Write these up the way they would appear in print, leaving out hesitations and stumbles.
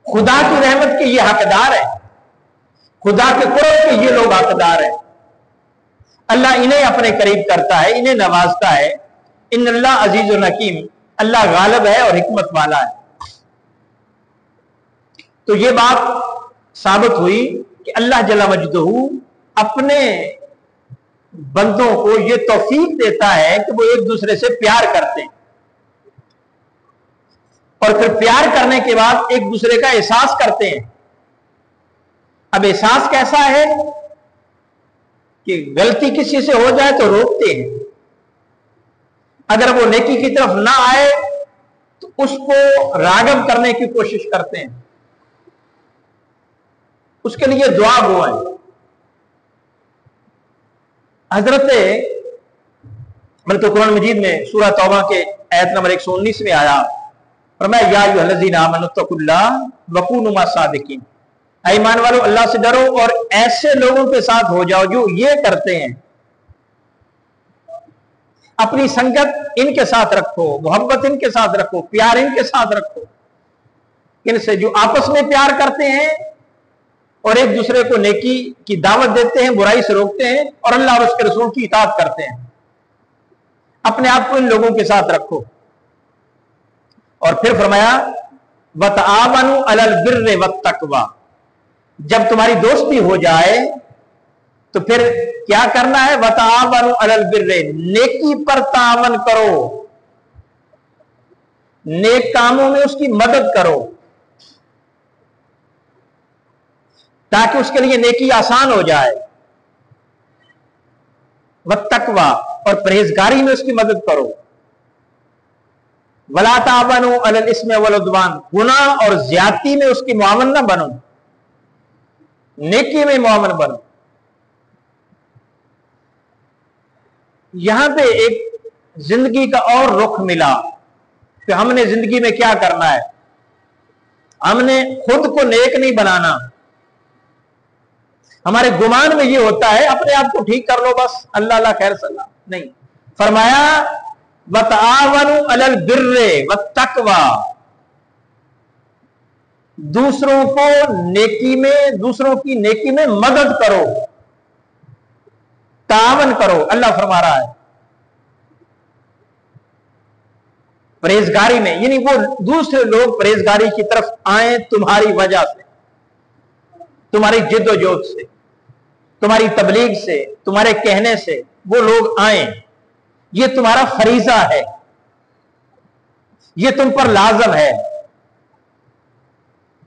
خدا کی رحمت کے یہ حقدار ہے، خدا کے قرب کے یہ لوگ حقدار ہیں. اللہ انہیں اپنے قریب کرتا ہے، انہیں نوازتا ہے. ان اللہ عزیز الحکیم، اللہ غالب ہے اور حکمت والا ہے. تو یہ بات ثابت ہوئی کہ اللہ جل مجدہ اپنے بندوں کو یہ توفیق دیتا ہے کہ وہ ایک دوسرے سے پیار کرتے ہیں، اور پھر پیار کرنے کے بعد ایک دوسرے کا احساس کرتے ہیں. اب احساس کیسا ہے کہ غلطی کسی سے ہو جائے تو روکتے ہیں، اگر وہ نیکی کی طرف نہ آئے تو اس کو راغب کرنے کی کوشش کرتے ہیں، اس کے لیے دعا گو ہے. حضرت تو قرآن مجید میں سورہ توبہ کے آیت نمبر 119 میں آیا، فرمایا یا ایھا الذین آمنوا اتقوا اللہ وکونوا مع الصادقین، اے ایمان والو اللہ سے ڈرو اور ایسے لوگوں کے ساتھ ہو جاؤ جو یہ کرتے ہیں. اپنی سنگت ان کے ساتھ رکھو، محبت ان کے ساتھ رکھو، پیار ان کے ساتھ رکھو، ان سے جو آپس میں پیار کرتے ہیں اور ایک دوسرے کو نیکی کی دعوت دیتے ہیں، برائی سے روکتے ہیں اور اللہ اور اس کے رسول کی اطاعت کرتے ہیں. اپنے آپ کو ان لوگوں کے ساتھ رکھو. اور پھر فرمایا وَتَعَاوَنُوا عَلَى الْبِرِّ وَالتَّقْوَى، جب تمہاری دوستی ہو جائے تو پھر کیا کرنا ہے؟ وَتَعَاوَنُوا عَلَى الْبِرِّ، نیکی پر تعاون کرو، نیک کاموں میں اس کی مدد کرو تاکہ اس کے لیے نیکی آسان ہو جائے. وَالتَّقْوَى، اور پرہیزگاری میں اس کی مدد کرو. وَلَا تَعَاوَنُوا عَلَى الْإِثْمِ وَالْعُدْوَانِ، گناہ اور زیادتی میں اس کی معاون نہ بنو، نیکی میں معاون بنو. یہاں پہ ایک زندگی کا اور رخ ملا کہ ہم نے زندگی میں کیا کرنا ہے. ہم نے خود کو نیک نہیں بنانا. ہمارے گمان میں یہ ہوتا ہے اپنے آپ کو ٹھیک کر لو بس، اللہ اللہ خیر صلاح نہیں. فرمایا وَتَعَاوَنُوا عَلَى الْبِرِّ وَالتَّقْوَى، دوسروں کو نیکی میں، دوسروں کی نیکی میں مدد کرو، تعاون کرو. اللہ فرما رہا ہے پرہیزگاری میں، یعنی وہ دوسرے لوگ پرہیزگاری کی طرف آئیں تمہاری وجہ سے، تمہاری جد و جہد سے، تمہاری تبلیغ سے، تمہارے کہنے سے وہ لوگ آئیں. یہ تمہارا فریضہ ہے، یہ تم پر لازم ہے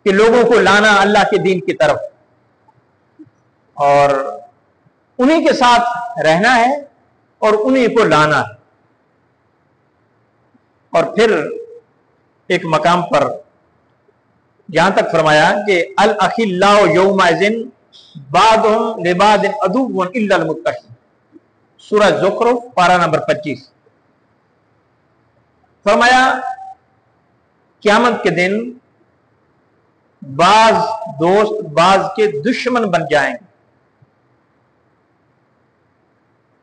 کہ لوگوں کو لانا اللہ کے دین کی طرف، اور انہی کے ساتھ رہنا ہے اور انہی کو لانا ہے. اور پھر ایک مقام پر یہاں تک فرمایا کہ الاخلاء یومئذ بعضهم لبعض عدو الا المتقین، سورہ زخرف پارہ نمبر 25. فرمایا قیامت کے دن بعض دوست بعض کے دشمن بن جائیں گے.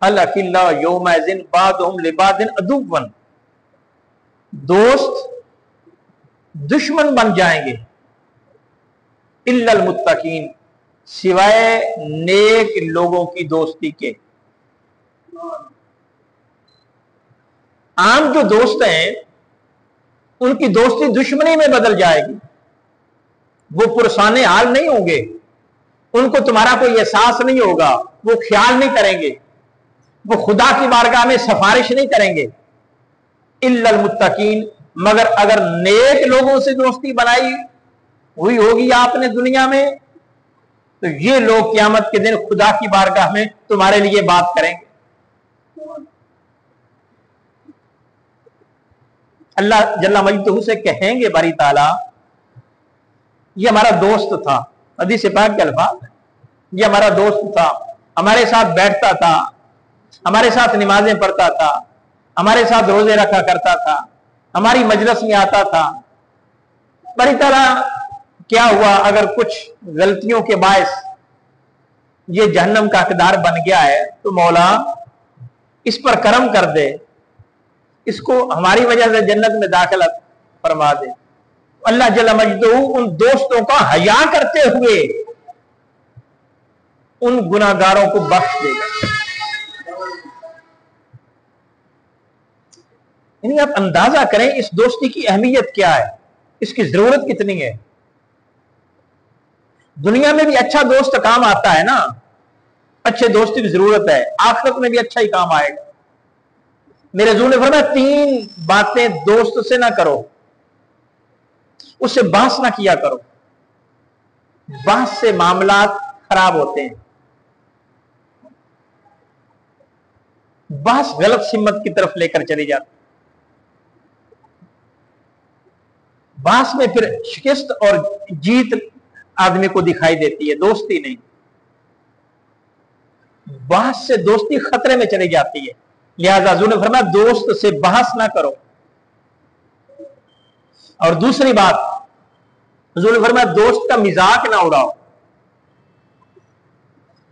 الاخلاء یومئذ بعضهم لبعض عدو، دوست دشمن بن جائیں گے. الا المتقین، سوائے نیک لوگوں کی دوستی کے. عام جو دوست ہیں ان کی دوستی دشمنی میں بدل جائے گی. وہ پرسان حال نہیں ہوں گے، ان کو تمہارا کوئی احساس نہیں ہوگا، وہ خیال نہیں کریں گے، وہ خدا کی بارگاہ میں سفارش نہیں کریں گے. الا المتقین، مگر اگر نیک لوگوں سے دوستی بنائی ہوئی ہوگی آپ نے دنیا میں تو یہ لوگ قیامت کے دن خدا کی بارگاہ میں تمہارے لیے بات کریں گے. اللہ جل مجدہ سے کہیں گے باری تعالیٰ یہ ہمارا دوست تھا، حدیث پاک کے الفاظ ہیں، یہ ہمارا دوست تھا، ہمارے ساتھ بیٹھتا تھا، ہمارے ساتھ نمازیں پڑھتا تھا، ہمارے ساتھ روزے رکھا کرتا تھا، ہماری مجلس میں آتا تھا. بری طرح کیا ہوا اگر کچھ غلطیوں کے باعث یہ جہنم کا حقدار بن گیا ہے تو مولا اس پر کرم کر دے، اس کو ہماری وجہ سے جنت میں داخل فرما دے. اللہ جل مجدہ ان دوستوں کا حیا کرتے ہوئے ان گناہگاروں کو بخش دے گا. یعنی آپ اندازہ کریں اس دوستی کی اہمیت کیا ہے, اس کی ضرورت کتنی ہے. دنیا میں بھی اچھا دوست کام آتا ہے نا, اچھے دوستی کی ضرورت ہے, آخرت میں بھی اچھا ہی کام آئے گا. میرے حضور نے فرمایا 3 باتیں دوست سے نہ کرو, اس سے بحث نہ کیا کرو, بحث سے معاملات خراب ہوتے ہیں. بحث غلط سمت کی طرف لے کر چلی جاتی, بحث میں پھر شکست اور جیت آدمی کو دکھائی دیتی ہے, دوستی نہیں. بحث سے دوستی خطرے میں چلی جاتی ہے. لہذا حضور نے فرمایا دوست سے بحث نہ کرو. اور دوسری بات حضور نے فرمایا دوست کا مذاق نہ اڑاؤ.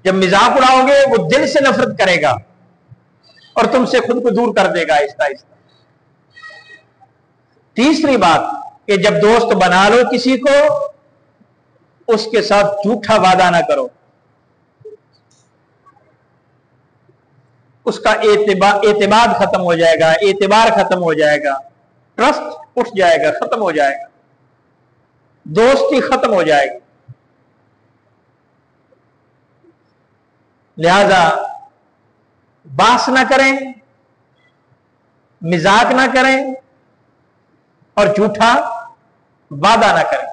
جب مذاق اڑاؤ گے وہ دل سے نفرت کرے گا اور تم سے خود کو دور کر دے گا آہستہ آہستہ. تیسری بات کہ جب دوست بنا لو کسی کو, اس کے ساتھ جھوٹا وعدہ نہ کرو. اس کا اعتماد ختم ہو جائے گا, اعتبار ختم ہو جائے گا, ٹرسٹ اٹھ جائے گا, ختم ہو جائے گا, دوستی ختم ہو جائے گی. لہذا بحث نہ کریں, مذاق نہ کریں اور جھوٹا وعدہ نہ کریں.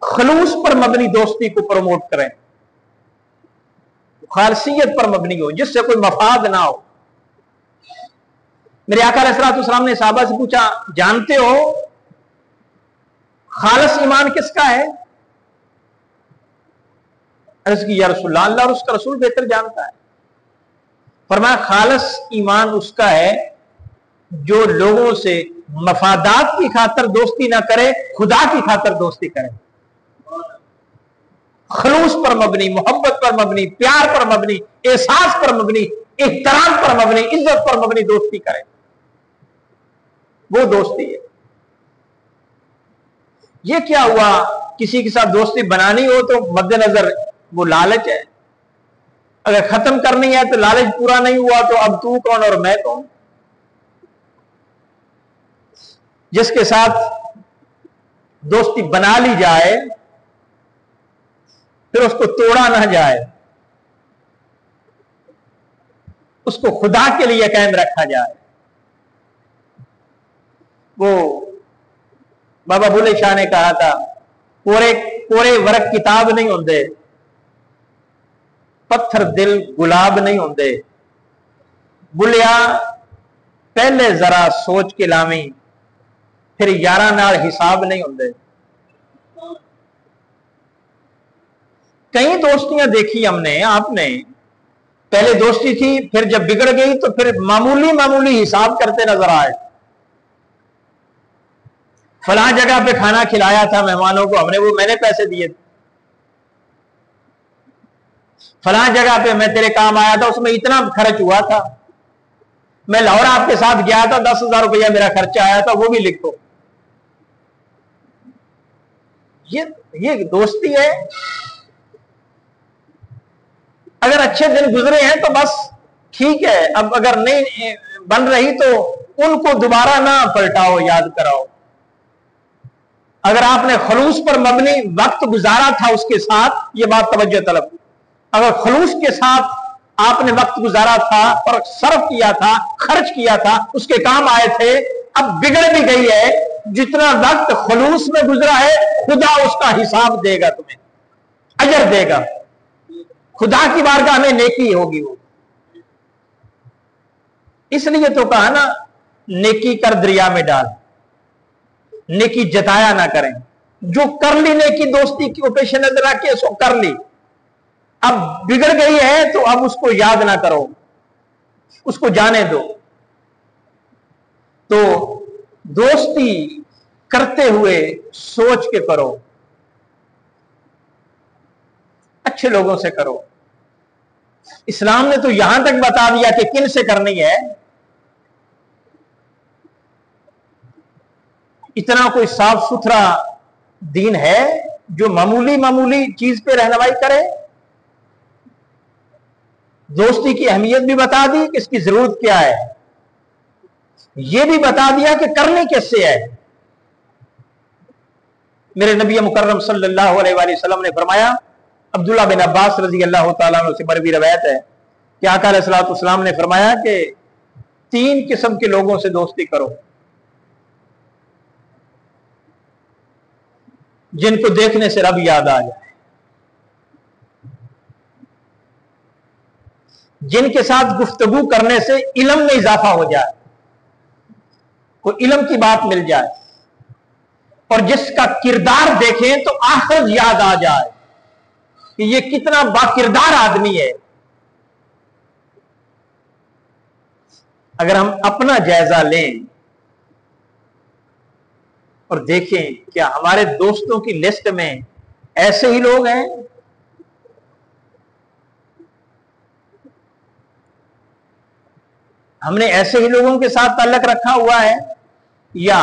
خلوص پر مبنی دوستی کو پروموٹ کریں, خالصیت پر مبنی ہو, جس سے کوئی مفاد نہ ہو. میرے آقا علیہ الصلوۃ والسلام نے صحابہ سے پوچھا جانتے ہو خالص ایمان کس کا ہے؟ عرض کی یا رسول اللہ, اللہ اور اس کا رسول بہتر جانتا ہے. فرمایا خالص ایمان اس کا ہے جو لوگوں سے مفادات کی خاطر دوستی نہ کرے, خدا کی خاطر دوستی کرے. خلوص پر مبنی, محبت پر مبنی, پیار پر مبنی, احساس پر مبنی, احترام پر مبنی, عزت پر مبنی دوستی کرے, وہ دوستی ہے. یہ کیا ہوا, کسی کے ساتھ دوستی بنانی ہو تو مد نظر وہ لالچ ہے. اگر ختم کرنی ہے تو لالچ پورا نہیں ہوا تو اب تو کون اور میں کون. جس کے ساتھ دوستی بنا لی جائے پھر اس کو توڑا نہ جائے, اس کو خدا کے لیے قائم رکھا جائے. وہ بابا بلے شاہ نے کہا تھا پورے ورق کتاب نہیں ہوندے, پتھر دل گلاب نہیں ہوندے, بلیا پہلے ذرا سوچ کے لامی, پھر یاراں نال حساب نہیں ہوندے. کئی دوستیاں دیکھی ہم نے, آپ نے, پہلے دوستی تھی پھر جب بگڑ گئی تو پھر معمولی حساب کرتے نظر آئے. فلاں جگہ پہ کھانا کھلایا تھا مہمانوں کو ہم نے, وہ میں نے پیسے دیے تھے. فلاں جگہ پہ میں تیرے کام آیا تھا, اس میں اتنا خرچ ہوا تھا. میں لاہور آپ کے ساتھ گیا تھا, 10,000 روپیہ میرا خرچہ آیا تھا, وہ بھی لکھو. یہ دوستی ہے. اگر اچھے دن گزرے ہیں تو بس ٹھیک ہے, اب اگر نہیں بن رہی تو ان کو دوبارہ نہ پلٹاؤ, یاد کراؤ. اگر آپ نے خلوص پر مبنی وقت گزارا تھا اس کے ساتھ, یہ بات توجہ طلب, اگر خلوص کے ساتھ آپ نے وقت گزارا تھا اور صرف کیا تھا, خرچ کیا تھا, اس کے کام آئے تھے, اب بگڑ بھی گئی ہے, جتنا وقت خلوص میں گزرا ہے خدا اس کا حساب دے گا, تمہیں اجر دے گا. خدا کی بارگاہ میں نیکی ہوگی وہ. اس لیے تو کہا نا نیکی کر دریا میں ڈال, نیکی جتایا نہ کریں. جو کر لی نیکی دوستی کی پیش نظر رکھ کے اس کو کر لی, اب بگڑ گئی ہے تو اب اس کو یاد نہ کرو, اس کو جانے دو. تو دوستی کرتے ہوئے سوچ کے کرو, اچھے لوگوں سے کرو. اسلام نے تو یہاں تک بتا دیا کہ کن سے کرنی ہے. इतना कोई साफ सुथरा दीन है जो मामूली मामूली चीज पे रहनुमाई करे? दोस्ती की अहमियत भी बता दी कि इसकी जरूरत क्या है, यह भी बता दिया कि करनी कैसे है। मेरे नबी मुकर्रम सल्लल्लाहु अलैहि वसल्लम ने फरमाया, अब्दुल्लाह बिन अब्बास रजी अल्लाह तआला अन्हु से मरवी रवायत है कि आका अलैहिस्सलातु वस्सलाम ने फरमाया कि 3 किस्म के लोगों से दोस्ती करो, जिनको देखने से रब याद आ जाए, जिनके साथ गुफ्तगू करने से इल्म में इजाफा हो जाए, कोई इल्म की बात मिल जाए, और जिसका किरदार देखें तो आखिरत याद आ जाए कि ये कितना बाकिरदार आदमी है। अगर हम अपना जायजा लें और देखें क्या हमारे दोस्तों की लिस्ट में ऐसे ही लोग हैं? हमने ऐसे ही लोगों के साथ ताल्लुक रखा हुआ है, या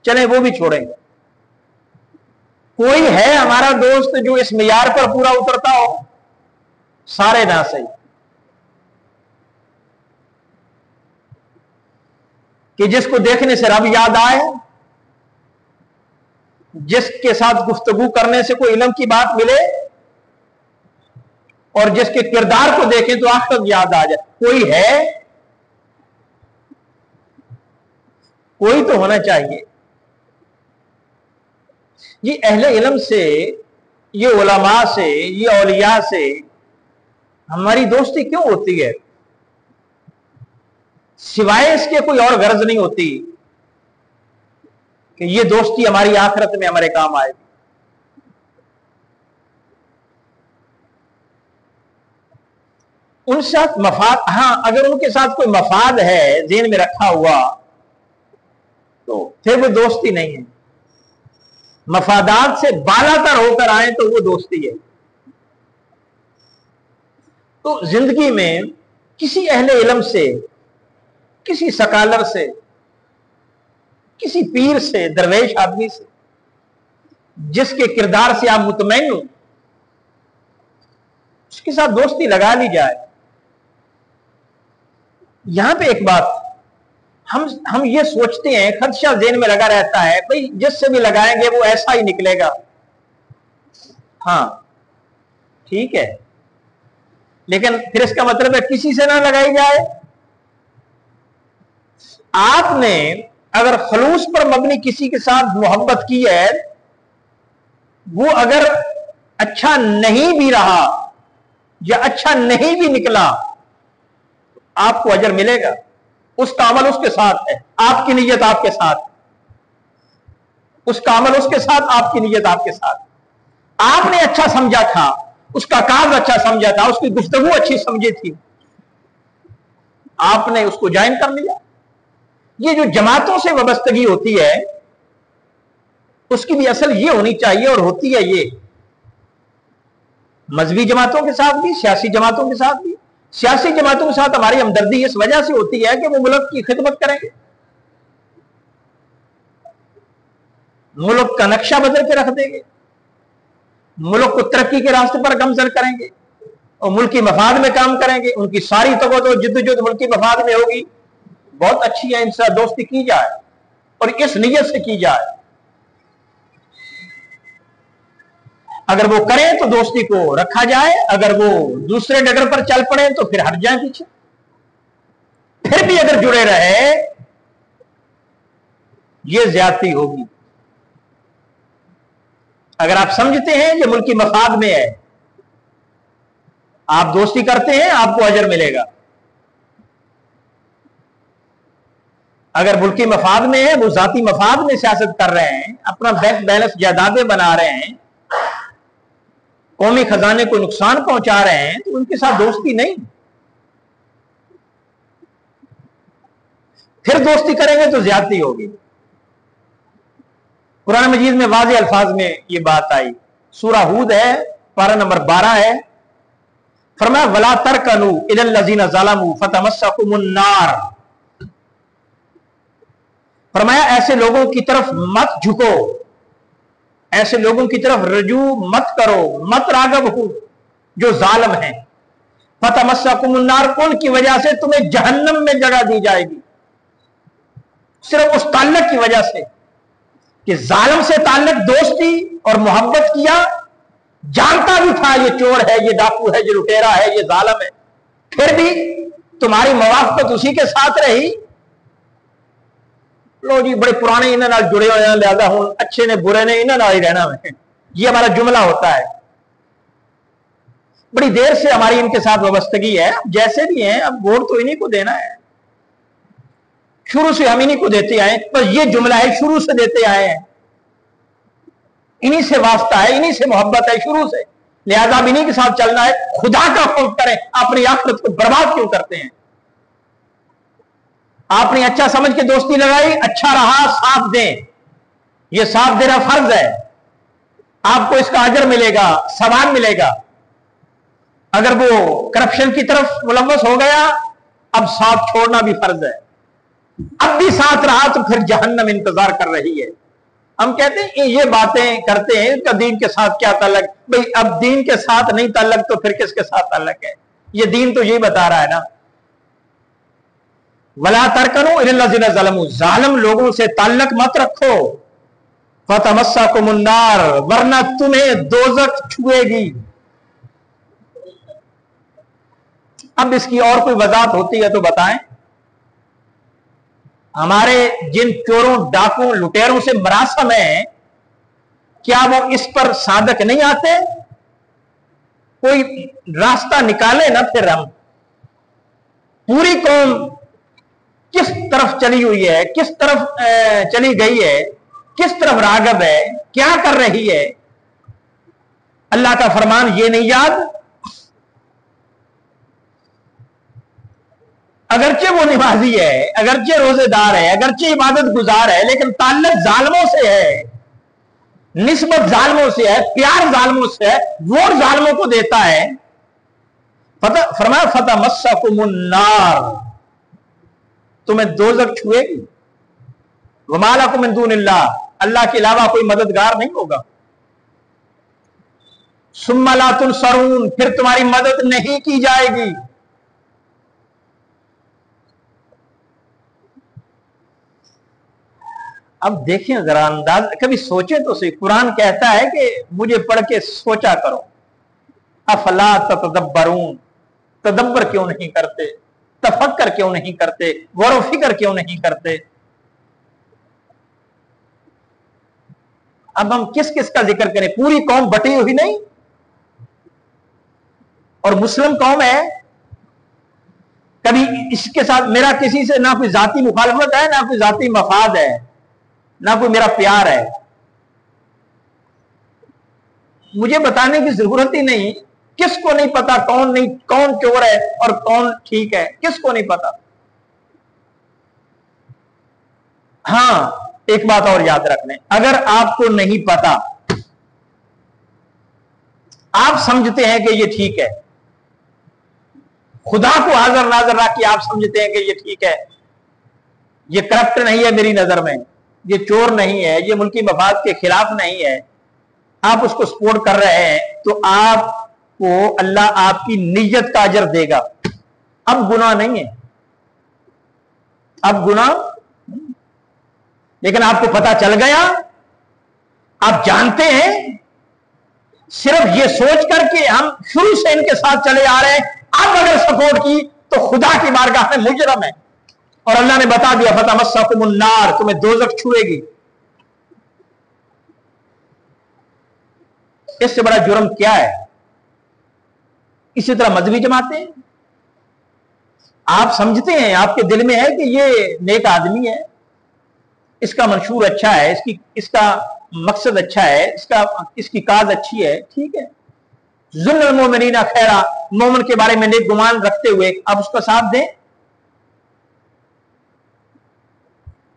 चले वो भी छोड़ेंगे, कोई है हमारा दोस्त जो इस मियार पर पूरा उतरता हो? सारे ना सही। कि जिसको देखने से रब याद आए, जिसके साथ गुफ्तगू करने से कोई इल्म की बात मिले, और जिसके किरदार को देखें तो आखिरत याद आ जाए। कोई है? कोई तो होना चाहिए। ये अहले इल्म से, ये उलमा से, ये औलिया से हमारी दोस्ती क्यों होती है? सिवाय इसके कोई और गर्ज नहीं होती कि ये दोस्ती हमारी आखिरत में हमारे काम आएगी। उनके साथ मफाद, हाँ, अगर उनके साथ कोई मफाद है ज़हन में रखा हुआ तो फिर वो दोस्ती नहीं है। मफादात से बालातर होकर आए तो वो दोस्ती है। तो जिंदगी में किसी अहले इल्म से, किसी सकालर से, किसी पीर से, दरवेश आदमी से, जिसके किरदार से आप मुतमईन हो, उसके साथ दोस्ती लगा ली जाए। यहां पे एक बात हम ये सोचते हैं, खदशा ज़हन में लगा रहता है, भाई जिससे भी लगाएंगे वो ऐसा ही निकलेगा। हाँ ठीक है, लेकिन फिर इसका मतलब है किसी से ना लगाई जाए। आपने अगर खलूस पर मबनी किसी के साथ मोहब्बत की है, वो अगर अच्छा नहीं भी रहा या अच्छा नहीं भी निकला, आपको अजर मिलेगा। उसका अमल उसके साथ है, आपकी नीयत आपके साथ, उसका अमल उसके साथ, आपकी नीयत आपके साथ। आपने अच्छा समझा था, उसका काम अच्छा समझा था, उसकी गुफ्तगू अच्छी समझी थी, आपने उसको ज्वाइन कर लिया। ये जो जमातों से वाबस्तगी होती है, उसकी भी असल ये होनी चाहिए, और होती है ये मजहबी जमातों के साथ भी, सियासी जमातों के साथ भी। सियासी जमातों के साथ हमारी हमदर्दी इस वजह से होती है कि वो मुल्क की खिदमत करेंगे, मुल्क का नक्शा बदल के रख देंगे, मुल्क को तरक्की के रास्ते पर गमजन करेंगे और मुल्की मफाद में काम करेंगे। उनकी सारी तो जिद्दोजहद मुल्की मफाद में होगी। बहुत अच्छी है, इनसे दोस्ती की जाए और इस नीयत से की जाए। अगर वो करें तो दोस्ती को रखा जाए, अगर वो दूसरे डगर पर चल पड़े तो फिर हट जाए पीछे। फिर भी अगर जुड़े रहे, ये ज्यादती होगी। अगर आप समझते हैं ये मुल्की मफाद में है, आप दोस्ती करते हैं, आपको अजर मिलेगा। अगर मुल्की मफाद में है, वो जाती मफाद में सियासत कर रहे हैं, अपना बैंक बैलेंस जायदादें बना रहे हैं, कौमी खजाने को नुकसान पहुंचा रहे हैं, तो उनके साथ दोस्ती नहीं। फिर दोस्ती करेंगे तो ज्यादती होगी। कुरान मजीद में वाज़ेह अल्फाज में ये बात आई। सूरा हूद है, पारा नंबर 12 है। फरमाया वला तरकनू इलल लज़ीना ज़लमू फतमस्सकुमुन नार। فرمایا ایسے لوگوں کی طرف مت جھکو، ایسے لوگوں کی طرف رجوع مت کرو، مت راغب ہو جو ظالم ہیں۔ فتمسکم النار، ان کی وجہ سے تمہیں جہنم میں جگہ دی جائے گی، صرف اس تعلق کی وجہ سے کہ ظالم سے تعلق دوستی اور محبت کیا، جانتا بھی تھا یہ چور ہے، یہ ڈاکو ہے، یہ لٹیرا ہے، یہ ظالم ہے، پھر بھی تمہاری موافقت اسی کے ساتھ رہی۔ لو جی بڑے پرانے انہاں نال جڑے ہوئے ہیں، لہذا ہوں اچھے نے برے نے انہاں نال ہی رہنا ہے، یہ ہمارا جملہ ہوتا ہے۔ بڑی دیر سے ہماری ان کے ساتھ وابستگی ہے، جیسے بھی ہیں اب ووٹ تو انہی کو دینا ہے، شروع سے ہم انہی کو دیتے آئے، پر یہ جملہ ہے شروع سے دیتے آئے ہیں، انہی سے واسطہ ہے، انہی سے محبت ہے شروع سے، لہذا اب انہی کے ساتھ چلنا ہے۔ خدا کا خوف کریں، اپنی آخرت کو برباد کیوں کرتے ہیں؟ آپ نے اچھا سمجھ کے دوستی لگائی، اچھا رہا، ساتھ دیں، یہ ساتھ دینا فرض ہے، آپ کو اس کا اجر ملے گا، ثواب ملے گا۔ اگر وہ کرپشن کی طرف ملوث ہو گیا، اب ساتھ چھوڑنا بھی فرض ہے، اب بھی ساتھ رہا تو پھر جہنم انتظار کر رہی ہے۔ ہم کہتے ہیں یہ باتیں کرتے ہیں، اس کا دین کے ساتھ کیا تعلق؟ بھئی اب دین کے ساتھ نہیں تعلق تو پھر کس کے ساتھ تعلق ہے؟ یہ دین تو یہی بتا رہا ہے نا، وَلَا تَرْكَنُوا إِلَى الَّذِينَ ظَلَمُوا، ظالم لوگوں سے تعلق مت رکھو، فَتَمَسَّكُمُ النَّارُ، ورنہ تمہیں دوزخ چھوئے گی۔ اب اس کی اور کوئی وضاحت ہوتی ہے تو بتائیں۔ ہمارے جن چوروں ڈاکوں لٹیروں سے مراسم ہے، کیا وہ اس پر صادق نہیں آتے؟ کوئی راستہ نکالے نا، پھر ہم پوری قوم کس طرف چلی ہوئی ہے، کس طرف چلی گئی ہے، کس طرف راغب ہے، کیا کر رہی ہے؟ اللہ کا فرمان یہ نہیں یاد؟ اگرچہ وہ نمازی ہے، اگرچہ روزے دار ہے، اگرچہ عبادت گزار ہے، لیکن تعلق ظالموں سے ہے، نسبت ظالموں سے ہے، پیار ظالموں سے ہے، ووٹ ظالموں کو دیتا ہے۔ فرمایا فَتَمَسَّكُمُ النَّارُ، تمہیں دوزخ چھوئے گی، وَمَا لَكُم مِّن دُونِ اللَّهِ، اللہ کے علاوہ کوئی مددگار نہیں ہوگا، ثُمَّ لَا تُنصَرُونَ، پھر تمہاری مدد نہیں کی جائے گی۔ اب دیکھیں ذرا انداز، کبھی سوچیں تو صحیح، قرآن کہتا ہے کہ مجھے پڑھ کے سوچا کرو، افلا تتدبرون، تدبر کیوں نہیں کرتے، تفکر کیوں نہیں کرتے، غور و فکر کیوں نہیں کرتے؟ اب ہم کس کس کا ذکر کریں؟ پوری قوم بٹی ہوئی نہیں، اور مسلم قوم ہے، کبھی اس کے ساتھ میرا کسی سے نہ کوئی ذاتی مخالفت ہے، نہ کوئی ذاتی مفاد ہے، نہ کوئی میرا پیار ہے، مجھے بتانے کی ضرورت ہی نہیں، کس کو نہیں پتا کون چور ہے اور کون ٹھیک ہے؟ کس کو نہیں پتا؟ ہاں ایک بات اور یاد رکھ لیں، اگر آپ کو نہیں پتا، آپ سمجھتے ہیں کہ یہ ٹھیک ہے، خدا کو حاضر ناظر رکھ کے آپ سمجھتے ہیں کہ یہ ٹھیک ہے، یہ کرپٹ نہیں ہے میری نظر میں، یہ چور نہیں ہے، یہ ملکی مفاد کے خلاف نہیں ہے، آپ اس کو سپورٹ کر رہے ہیں، تو آپ کو اللہ آپ کی نیت کا اجر دے گا۔ اب گناہ نہیں ہے، اب گناہ، لیکن آپ کو پتا چل گیا، آپ جانتے ہیں، صرف یہ سوچ کر کہ ہم شروع سے ان کے ساتھ چلے آ رہے ہیں، اب اگر سپورٹ کی تو خدا کی بارگاہ میں مجرم ہے، اور اللہ نے بتا دیا فَتَمَسَّكُمُ النَّارُ، تمہیں دوزخ چھوئے گی۔ اس سے بڑا جرم کیا ہے؟ اسی طرح مذہبی جماعتیں، آپ سمجھتے ہیں، آپ کے دل میں ہے کہ یہ نیک آدمی ہے، اس کا منشور اچھا ہے، اس کا مقصد اچھا ہے، اس کی کاز اچھی ہے، ٹھیک ہے، ظن المؤمنین خیرا، مومن کے بارے میں نیک گمان رکھتے ہوئے آپ اس کا ساتھ دیں،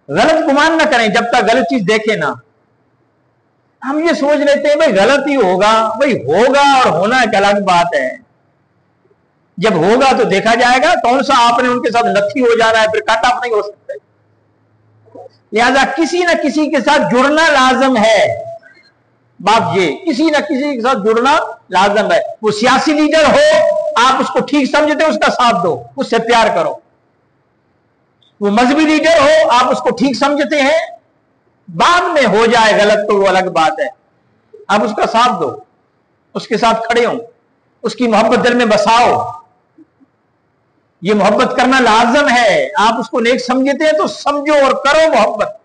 غلط گمان نہ کریں جب تک غلط چیز دیکھیں نا۔ ہم یہ سوچ لیتے ہیں بھائی غلط ہی ہوگا، بھائی ہوگا اور ہونا ایک الگ بات ہے، جب ہوگا تو دیکھا جائے گا، کون سا آپ نے ان کے ساتھ نتھی ہو جانا ہے، پھر کٹ آف نہیں ہو سکتے۔ लिहाजा किसी न किसी के साथ जुड़ना लाजम है। बात ये, किसी न किसी के साथ जुड़ना लाजम है। वो सियासी लीडर हो, आप उसको ठीक समझते हो, उसका साथ दो, उससे प्यार करो। वो मजहबी लीडर हो, आप उसको ठीक समझते हैं, बाद में हो जाए गलत तो वो अलग बात है, आप उसका साथ दो, उसके साथ खड़े हो, उसकी मोहब्बत दिल में बसाओ। ये मोहब्बत करना लाजम है। आप उसको नेक समझते हैं तो समझो और करो मोहब्बत।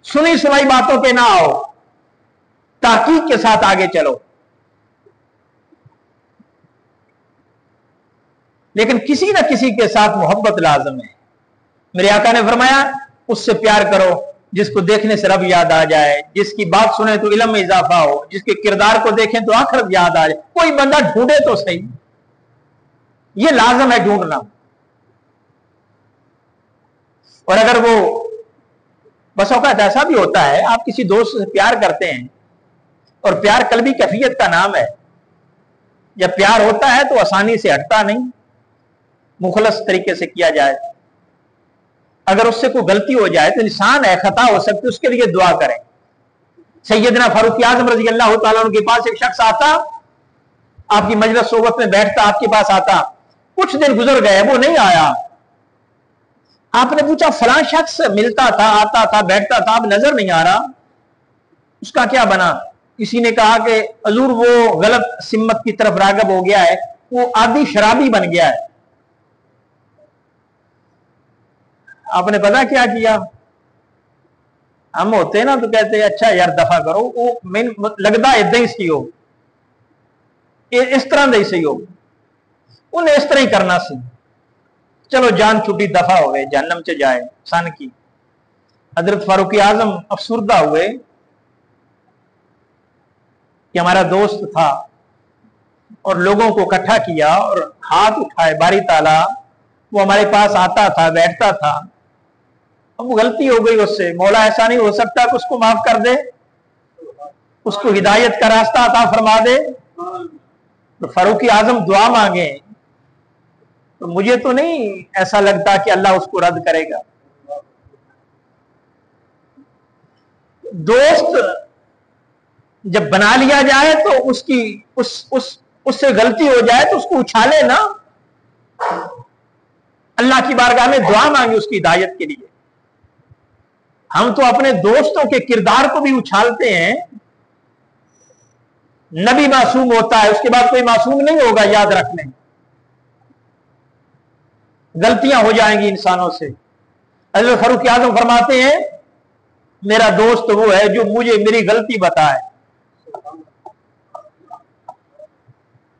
सुनी सुनाई बातों पे ना आओ, ताकीद के साथ आगे चलो। लेकिन किसी न किसी के साथ मोहब्बत लाजम है। मेरे आका ने फरमाया, उससे प्यार करो जिसको देखने से रब याद आ जाए, जिसकी बात सुने तो इल्म में इजाफा हो, जिसके किरदार को देखें तो आखिरत याद आ जाए। कोई बंदा ढूंढे तो सही, ये लाजम है ढूंढना। और अगर वो बस औकात ऐसा भी होता है, आप किसी दोस्त से प्यार करते हैं, और प्यार कल्बी कैफियत का नाम है। जब प्यार होता है तो आसानी से हटता नहीं, मुखलस तरीके से किया जाए। अगर उससे कोई गलती हो जाए तो इंसान है, खता हो सकती है, उसके लिए दुआ करें। सैयदना फारूक आजम रजी अल्लाह तआला अन्हु के पास एक शख्स आता, आपकी मजलिस सोबत में बैठता, आपके पास आता। कुछ दिन गुजर गए, वो नहीं आया। आपने पूछा, फलां शख्स मिलता था, आता था, बैठता था, अब नजर नहीं आ रहा, उसका क्या बना? किसी ने कहा कि हजूर वो गलत सिम्मत की तरफ रागब हो गया है, वो आदि शराबी बन गया है। आपने पता क्या किया? हम होते हैं ना तो कहते हैं अच्छा यार दफा करो, वो मेन लगता इदा ही सी हो, इस तरह ही सही हो, उन्हें इस तरह ही करना सी, चलो जान छुट्टी, दफा हो गए, जहन्नम च जाए सन की। हजरत फारूक आजम अफसुर्दा हुए कि हमारा दोस्त था, और लोगों को इकट्ठा किया और हाथ उठाए, बारी ताला, वो हमारे पास आता था, बैठता था, अब वो गलती हो गई उससे, मौला ऐसा नहीं हो सकता कि उसको माफ कर दे, उसको हिदायत का रास्ता अता फरमा दे। तो फारूक आजम दुआ मांगे, तो मुझे तो नहीं ऐसा लगता कि अल्लाह उसको रद्द करेगा। दोस्त जब बना लिया जाए तो उसकी उससे गलती हो जाए तो उसको उछाले ना, अल्लाह की बारगाह में दुआ मांगे उसकी हिदायत के लिए। हम तो अपने दोस्तों के किरदार को भी उछालते हैं। नबी मासूम होता है, उसके बाद कोई मासूम नहीं होगा, याद रख लें, गलतियां हो जाएंगी इंसानों से। हज़रत फारूक आज़म फरमाते हैं, मेरा दोस्त वो है जो मुझे मेरी गलती बताए।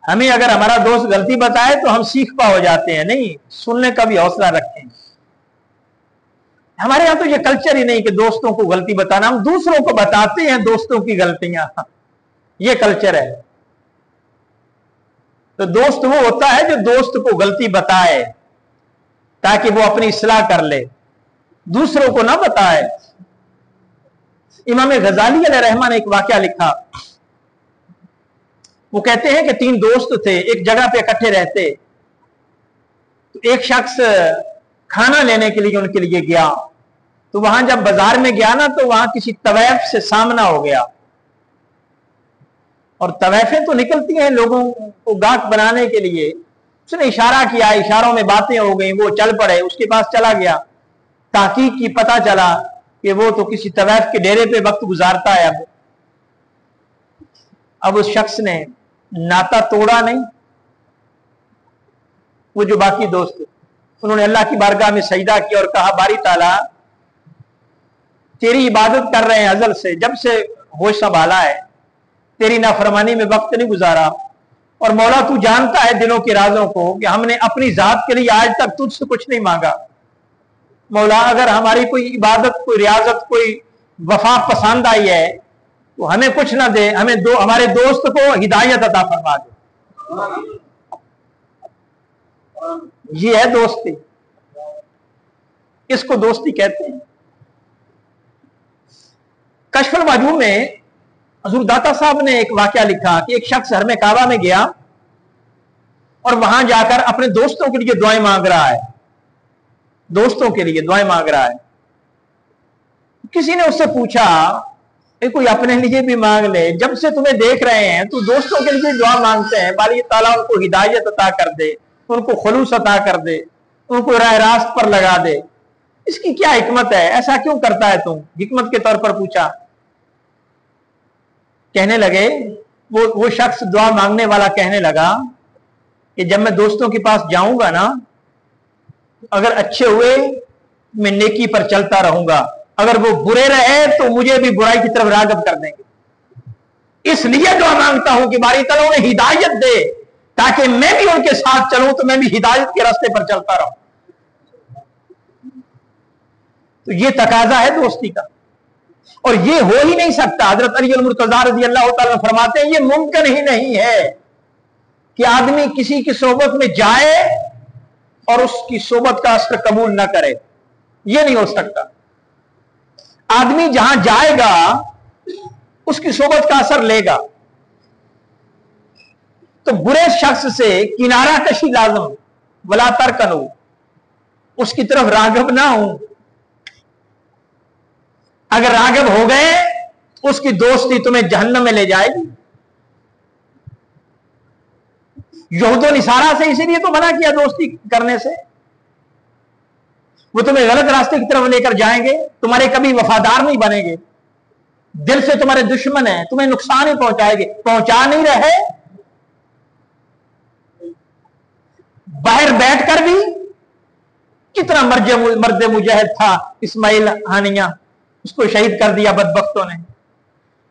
हमें अगर हमारा दोस्त गलती बताए तो हम सीख पा हो जाते हैं, नहीं, सुनने का भी हौसला रखें। हमारे यहां तो ये कल्चर ही नहीं कि दोस्तों को गलती बताना, हम दूसरों को बताते हैं दोस्तों की गलतियां, ये कल्चर है। तो दोस्त वो होता है जो दोस्त को गलती बताए ताकि वो अपनी इस्लाह कर ले, दूसरों को ना बताए। इमाम गजाली अलैहिर्रहमा ने एक वाकया लिखा। वो कहते हैं कि 3 दोस्त थे, एक जगह पे इकट्ठे रहते। तो एक शख्स खाना लेने के लिए उनके लिए गया, तो वहां जब बाजार में गया ना, तो वहां किसी तवैफ से सामना हो गया। और तवैफें तो निकलती हैं लोगों को गाहक बनाने के लिए। उसने इशारा किया, इशारों में बातें हो गई, वो चल पड़े, उसके पास चला गया। ताकीक की पता चला कि वो तो किसी तवैफ के डेरे पे वक्त गुजारता है। अब उस शख्स ने नाता तोड़ा नहीं। वो जो बाकी दोस्त, उन्होंने अल्लाह की बारगाह में सजदा किया और कहा, बारी ताला, तेरी इबादत कर रहे हैं अज़ल से, जब से होश संभाला है, तेरी नाफरमानी में वक्त नहीं गुजारा। और मौला तू जानता है दिलों के राजों को कि हमने अपनी जात के लिए आज तक तुझसे कुछ नहीं मांगा। मौला अगर हमारी कोई इबादत, कोई रियाजत, कोई वफा पसंद आई है तो हमें कुछ ना दे, हमें हमारे दोस्त को हिदायत अता फरमा दे। ये है दोस्ती, इसको दोस्ती कहते हैं। कश्फुल मजमू में हजूर दाता साहब ने एक वाकया लिखा कि एक शख्स हरम काबा में गया और वहां जाकर अपने दोस्तों के लिए दुआएं मांग रहा है, दोस्तों के लिए दुआएं मांग रहा है। किसी ने उससे पूछा कोई अपने लिए भी मांग ले, जब से तुम्हें देख रहे हैं तो दोस्तों के लिए दुआ मांगते हैं, बाली ताला उनको हिदायत अता कर दे, उनको खुलूस अता कर दे, उनको राह रास्त पर लगा दे, इसकी क्या हिकमत है, ऐसा क्यों करता है तुम? हिकमत के तौर पर पूछा। कहने लगे, वो शख्स दुआ मांगने वाला कहने लगा कि जब मैं दोस्तों के पास जाऊंगा ना, अगर अच्छे हुए मैं नेकी पर चलता रहूंगा, अगर वो बुरे रहे तो मुझे भी बुराई की तरफ राग़िब कर देंगे। इसलिए दुआ मांगता हूं कि बारी ताला उन्हें हिदायत दे, ताकि मैं भी उनके साथ चलूं तो मैं भी हिदायत के रास्ते पर चलता रहूं। तो ये तकाजा है दोस्ती का, और ये हो ही नहीं सकता। हजरत अली मुर्तज़ा रज़ियल्लाहु ताला फरमाते हैं, ये मुमकिन ही नहीं है कि आदमी किसी की सोबत में जाए और उसकी सोबत का असर कबूल ना करे, ये नहीं हो सकता। आदमी जहां जाएगा उसकी सोबत का असर लेगा। तो बुरे शख्स से किनारा कशी लाजम, वला तरकनु, उसकी तरफ राग़िब ना हो। अगर राग़िब हो गए उसकी दोस्ती तुम्हें जहन्नम में ले जाएगी। यहूद और नसारा से इसीलिए तो मना किया दोस्ती करने से, वो तुम्हें गलत रास्ते की तरफ लेकर जाएंगे, तुम्हारे कभी वफादार नहीं बनेंगे, दिल से तुम्हारे दुश्मन हैं, तुम्हें नुकसान ही पहुंचाएंगे। पहुंचा नहीं रहे, बाहर बैठकर भी कितना मर्द मुजाहिद था इस्माइल हानिया, उसको शहीद कर दिया बदबख्तों ने।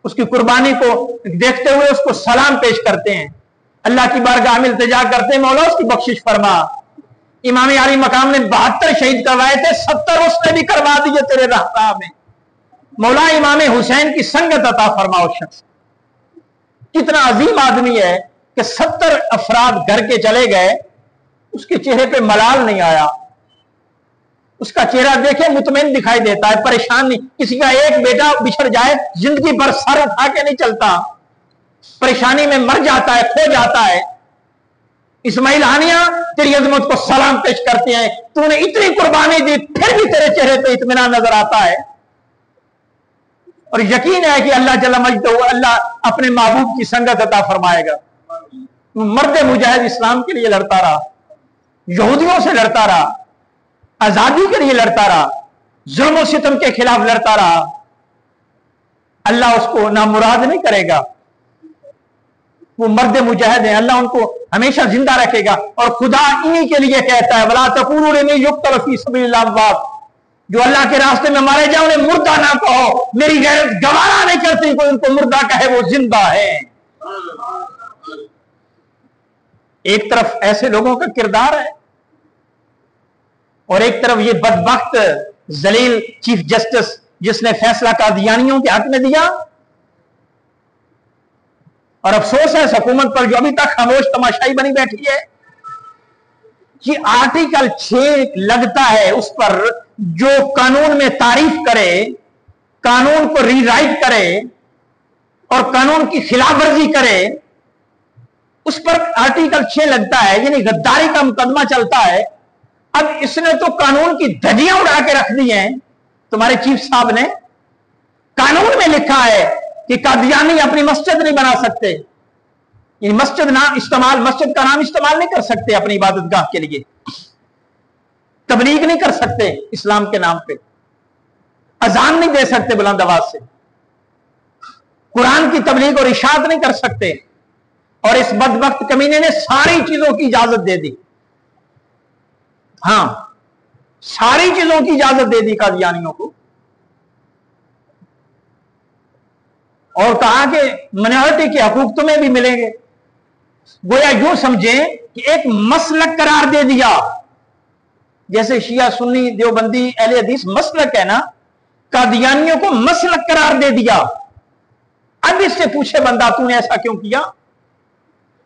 उसकी कुर्बानी को देखते हुए उसको सलाम पेश करते हैं, अल्लाह की बारगाह में इल्तिजा करते हैं, मौला उसकी बख्शिश फरमा। इमाम आली मकाम ने 72 शहीद करवाए थे, 70 उसने भी करवा दिए तेरे राह में। मौला इमाम हुसैन की संगत अता फरमा। उस शख्स कितना अजीम आदमी है कि 70 अफराद घर के चले गए, उसके चेहरे पे मलाल नहीं आया। उसका चेहरा देखे मुतमईन दिखाई देता है, परेशान नहीं। किसी का एक बेटा बिछड़ जाए, जिंदगी भर सर उठा के नहीं चलता, परेशानी में मर जाता है, खो जाता है। इस्माइल हानिया तेरी अजमत को सलाम पेश करते हैं, तूने इतनी कुर्बानी दी फिर भी तेरे चेहरे पे इत्मीनान नजर आता है। और यकीन है कि अल्लाह जल्ल मजदहू, अल्लाह अपने महबूब की संगत अता फरमाएगा। मर्द मुजाहिद इस्लाम के लिए लड़ता रहा, यहूदियों से लड़ता रहा, आजादी के लिए लड़ता रहा, जुल्म सितम के खिलाफ लड़ता रहा। अल्लाह उसको नामुराद नहीं करेगा। वो मर्द मुजाहिद है, अल्लाह उनको हमेशा जिंदा रखेगा। और खुदा इन्हीं के लिए कहता है, वला तक़ूलू लिमन युक़्तल फ़ी सबीलिल्लाह अम्वात, जो अल्लाह के रास्ते में मारे जाए उन्हें मुर्दा ना कहो। मेरी गैरत गवारा नहीं करती कोई उनको मुर्दा कहे, वो जिंदा है। एक तरफ ऐसे लोगों का किरदार है, और एक तरफ ये बदबख्त जलील चीफ जस्टिस जिसने फैसला कादियानियों के हक में दिया। और अफसोस है इस हुकूमत पर जो अभी तक खामोश तमाशाई बनी बैठी है कि आर्टिकल 6 लगता है उस पर जो कानून में तारीफ करे, कानून को रीराइट करे और कानून की खिलाफ वर्जी करे, उस पर आर्टिकल 6 लगता है, यानी गद्दारी का मुकदमा चलता है। अब इसने तो कानून की धज्जियां उड़ा के रख दी हैं। तुम्हारे चीफ साहब ने कानून में लिखा है कि कादियानी अपनी मस्जिद नहीं बना सकते, ये मस्जिद का नाम इस्तेमाल नहीं कर सकते अपनी इबादतगाह के लिए, तबलीग नहीं कर सकते इस्लाम के नाम पे, अजान नहीं दे सकते बुलंद आवाज से, कुरान की तबलीग और इशाअत नहीं कर सकते। और इस बदबख्त कमीने ने सारी चीजों की इजाजत दे दी। हां, सारी चीजों की इजाजत दे दी कादियानियों को, और कहा कि माइनॉरिटी के हकूक तुम्हें भी मिलेंगे। गोया यूं समझें कि एक मसलक करार दे दिया, जैसे शिया सुन्नी देवबंदी अहले हदीस मसलक है ना, कादियानियों को मसलक करार दे दिया। अब इससे पूछे बंदा तूने ऐसा क्यों किया?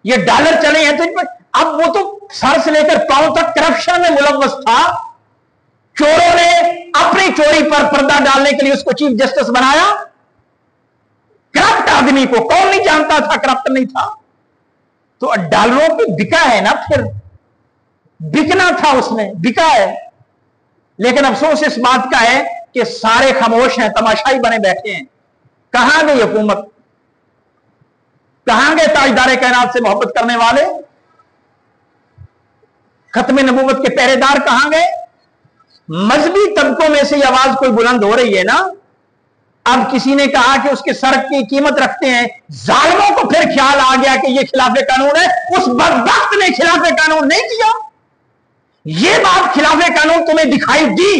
ये डॉलर चले हैं तुझ पर। अब वो तो सर से लेकर पांव तक करप्शन में मुलव्वस था। चोरों ने अपनी चोरी पर पर्दा डालने के लिए उसको चीफ जस्टिस बनाया। करप्ट आदमी को कौन नहीं जानता था करप्ट नहीं था? तो डॉलरों पे बिका है ना, फिर बिकना था उसने, बिका है। लेकिन अफसोस इस बात का है कि सारे खामोश हैं, तमाशाई बने बैठे हैं। कहां गई हुकूमत, कहां गए ताजदार कायनात से मोहब्बत करने वाले, खत्म नबूवत के पहरेदार कहां गए? मजहबी तबकों में से आवाज कोई बुलंद हो रही है ना। अब किसी ने कहा कि उसके सर की कीमत रखते हैं, जालिमों को फिर ख्याल आ गया कि यह खिलाफे कानून है। उस बदबख्त ने खिलाफे कानून नहीं किया। ये बात खिलाफे कानून तुम्हें दिखाई दी,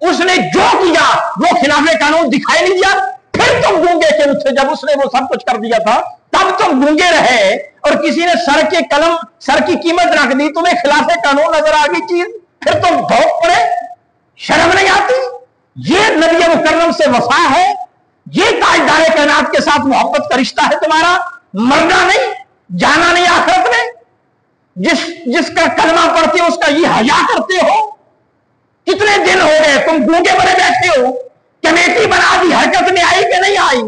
उसने जो किया वो खिलाफे कानून दिखाई नहीं दिया। फिर तुम गूंगे कि उससे, जब उसने वो सब कुछ कर दिया था तब तुम गूंगे रहे, और किसी ने सर के कलम, सर की कीमत रख दी, तुम्हें खिलाफे कानून नजर आ गई चीज, फिर तुम भौंक पड़े। शर्म नहीं आती? ये नबी मुकर्रम से वफा है, ये ताजदार कायनात के साथ मोहब्बत का रिश्ता है तुम्हारा। मरना नहीं, जाना नहीं आखिरत में। जिसका कलमा पढ़ते हो उसका ये हया करते हो। कितने दिन हो गए तुम गूंगे बने बैठे हो, कमेटी बना दी, हरकत में आई कि नहीं आई?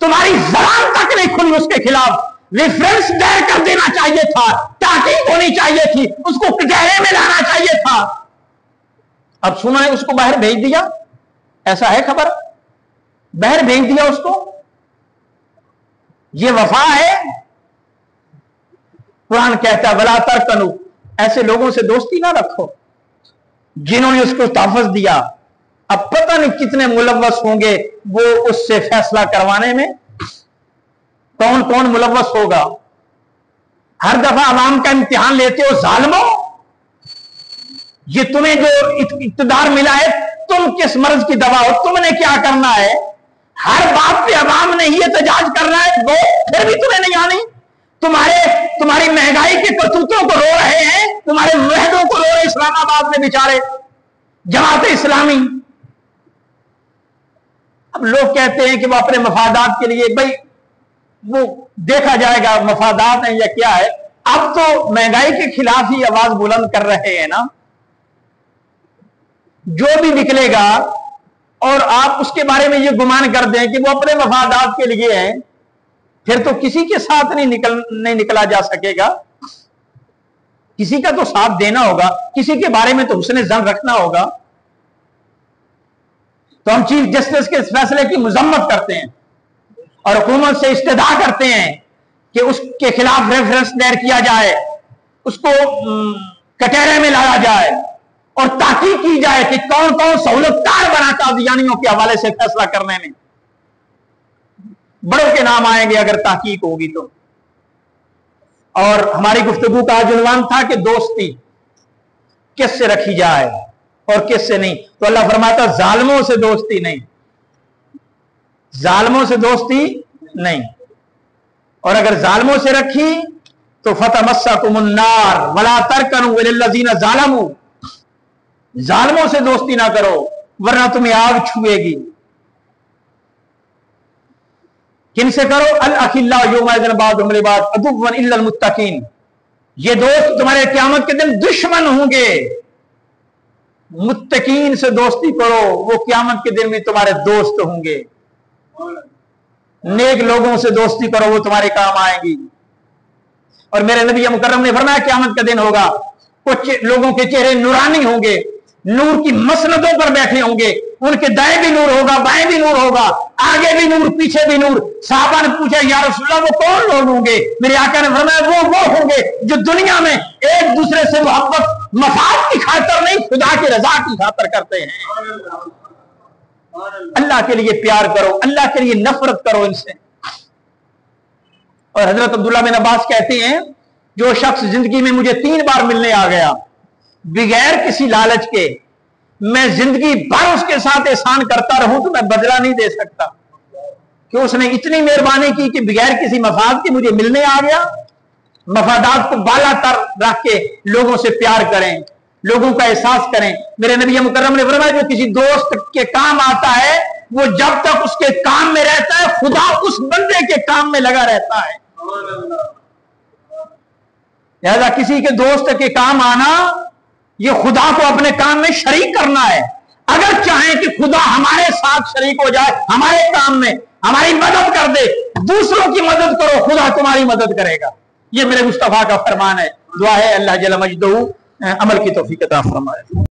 तुम्हारी जबान तक नहीं खुली उसके खिलाफ। रेफरेंस दायर कर देना चाहिए था, ताकीद होनी चाहिए थी, उसको कटहरे में लाना चाहिए था। अब सुना है उसको बाहर भेज दिया, ऐसा है खबर, बाहर भेज दिया उसको। ये वफा है? कुरान कहता है वला तरकनु, ऐसे लोगों से दोस्ती ना रखो जिन्होंने उसको तहफ़्फ़ुज़ दिया। अब पता नहीं कितने मुलव्वस होंगे वो उससे फैसला करवाने में, कौन कौन मुलव्वस होगा। हर दफा अवाम का इम्तिहान लेते हो जालिमों। ये तुम्हें जो इक़्तिदार मिला है, तुम किस मर्ज की दवा हो, तुमने क्या करना है? हर बात पे अवाम ने ही एहतजाज करना है, वो फिर भी तुम्हें नहीं आनी। तुम्हारी महंगाई के करतूतों को रो रहे हैं, तुम्हारे मुजाहिदों को रो रहे इस्लामाबाद में बेचारे, जमात इस्लामी। अब लोग कहते हैं कि वो अपने मफादात के लिए, भाई वो देखा जाएगा मफादात है या क्या है। अब तो महंगाई के खिलाफ ही आवाज बुलंद कर रहे हैं ना। जो भी निकलेगा और आप उसके बारे में ये गुमान कर दें कि वो अपने मफादात के लिए हैं, फिर तो किसी के साथ नहीं निकला जा सकेगा। किसी का तो साथ देना होगा, किसी के बारे में तो हुस्न ज़न रखना होगा। तो हम चीफ जस्टिस के फैसले की मजम्मत करते हैं और हुकूमत से इस्तेदा करते हैं कि उसके खिलाफ रेफरेंस दायर किया जाए, उसको कटहरे में लाया जाए और ताकीद की जाए कि कौन कौन सहूलतकार बना कादियानियों के हवाले से फैसला करने में। बड़ों के नाम आएंगे अगर ताकीक होगी तो। और हमारी गुफ्तगू का आज उन्वान था कि दोस्ती किससे रखी जाए और किससे नहीं। तो अल्लाह फरमाता जालिमों से दोस्ती नहीं, जालिमों से दोस्ती नहीं। और अगर जालिमों से रखी तो फतमस्सकुमुन्नार वला तरकनु इलल्लज़ीना ज़ालमू, जालिमों से दोस्ती ना करो वरना तुम्हें आग छुएगी। किनसे करो? अल अखिल्ला यौमइज़िन बादुहुम लिबाद अदुव्वन इल्लल मुत्तकीन, ये दोस्त तुम्हारे क़यामत के दिन दुश्मन होंगे। मुत्तकीन से दोस्ती करो, वो क़यामत के दिन भी तुम्हारे दोस्त होंगे। नेक लोगों से दोस्ती करो, वो तुम्हारे काम आएंगी। और मेरे नबी मुकर्रम ने फरमाया क़यामत का दिन होगा, कुछ लोगों के चेहरे नूरानी होंगे, नूर की मसनदों पर बैठे होंगे, उनके दाएं भी नूर होगा, बाएं भी नूर होगा, आगे भी नूर, पीछे भी नूर। साहबा ने पूछा या रसूलल्लाह वो कौन लोग होंगे? मेरे आका ने फरमाया वो होंगे जो दुनिया में एक दूसरे से मोहब्बत मफाद की खातिर नहीं, खुदा की रजा की खातिर करते हैं। अल्लाह के लिए प्यार करो, अल्लाह के लिए नफरत करो इनसे। और हजरत अब्दुल्लाह बिन अब्बास कहते हैं जो शख्स जिंदगी में मुझे 3 बार मिलने आ गया बगैर किसी लालच के, मैं जिंदगी भर उसके साथ एहसान करता रहूं तो मैं बदला नहीं दे सकता, कि उसने इतनी मेहरबानी की कि बगैर किसी मफाद के मुझे मिलने आ गया। मफादात को बाला तर रख के लोगों से प्यार करें, लोगों का एहसास करें। मेरे नबी मुकर्रम ने फरमाया जो किसी दोस्त के काम आता है वो जब तक उसके काम में रहता है खुदा उस बंदे के काम में लगा रहता है। लिहाजा किसी के दोस्त के काम आना ये खुदा को अपने काम में शरीक करना है। अगर चाहें कि खुदा हमारे साथ शरीक हो जाए, हमारे काम में हमारी मदद कर दे, दूसरों की मदद करो, खुदा तुम्हारी मदद करेगा। ये मेरे मुस्तफा का फरमान है। दुआ है अल्लाह जल मजदहू अमल की तौफीक अता फरमाए।